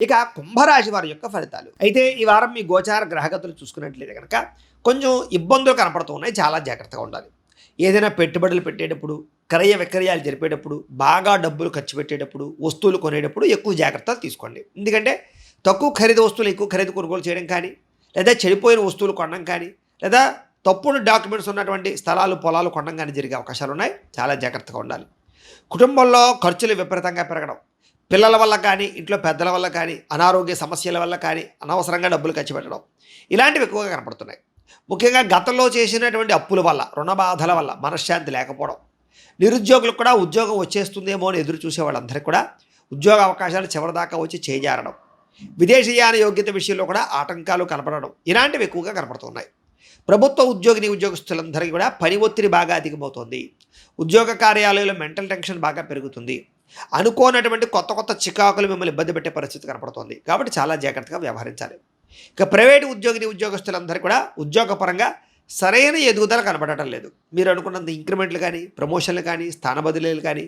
ఇక కుంభరాశి వారి యొక్క ఫలితాలు అయితే ఈ వారం మీ గోచార గ్రహగతులు చూసుకున్నట్లయితే కనుక కొంచెం ఇబ్బందులు కనపడుతూ ఉన్నాయి. చాలా జాగ్రత్తగా ఉండాలి. ఏదైనా పెట్టుబడులు పెట్టేటప్పుడు, క్రయ విక్రయాలు జరిపేటప్పుడు, బాగా డబ్బులు ఖర్చు పెట్టేటప్పుడు, వస్తువులు కొనేటప్పుడు ఎక్కువ జాగ్రత్తలు తీసుకోండి. ఎందుకంటే తక్కువ ఖరీదు వస్తువులు ఎక్కువ ఖరీదు కొనుగోలు చేయడం కానీ, లేదా చెడిపోయిన వస్తువులు కొనడం కానీ, లేదా తప్పుడు డాక్యుమెంట్స్ ఉన్నటువంటి స్థలాలు పొలాలు కొనడం కానీ జరిగే అవకాశాలు ఉన్నాయి. చాలా జాగ్రత్తగా ఉండాలి. కుటుంబంలో ఖర్చులు విపరీతంగా పెరగడం, పిల్లల వల్ల కానీ, ఇంట్లో పెద్దల వల్ల కానీ, అనారోగ్య సమస్యల వల్ల కానీ, అనవసరంగా డబ్బులు ఖర్చు పెట్టడం, ఇలాంటివి ఎక్కువగా కనపడుతున్నాయి. ముఖ్యంగా గతంలో చేసినటువంటి అప్పుల వల్ల, రుణ బాధల వల్ల మనశ్శాంతి లేకపోవడం, నిరుద్యోగులకు కూడా ఉద్యోగం వచ్చేస్తుందేమో అని ఎదురు చూసే వాళ్ళందరికీ కూడా ఉద్యోగ అవకాశాలు చివరిదాకా వచ్చి చేజారడం, విదేశీయాన యోగ్యత విషయంలో కూడా ఆటంకాలు కనపడడం, ఇలాంటివి ఎక్కువగా కనపడుతున్నాయి. ప్రభుత్వ ఉద్యోగిని ఉద్యోగస్తులందరికీ కూడా పని ఒత్తిడి బాగా అధికమవుతుంది. ఉద్యోగ కార్యాలయంలో మెంటల్ టెన్షన్ బాగా పెరుగుతుంది. అనుకోనటువంటి కొత్త కొత్త చికాకులు మిమ్మల్ని ఇబ్బంది పెట్టే పరిస్థితి కనపడుతుంది. కాబట్టి చాలా జాగ్రత్తగా వ్యవహరించాలి. ఇక ప్రైవేటు ఉద్యోగిని ఉద్యోగస్తులందరూ కూడా ఉద్యోగపరంగా సరైన ఎదుగుదల కనపడటం లేదు. మీరు అనుకున్నంత ఇంక్రిమెంట్లు కానీ, ప్రమోషన్లు కానీ, స్థాన బదిలీలు కానీ,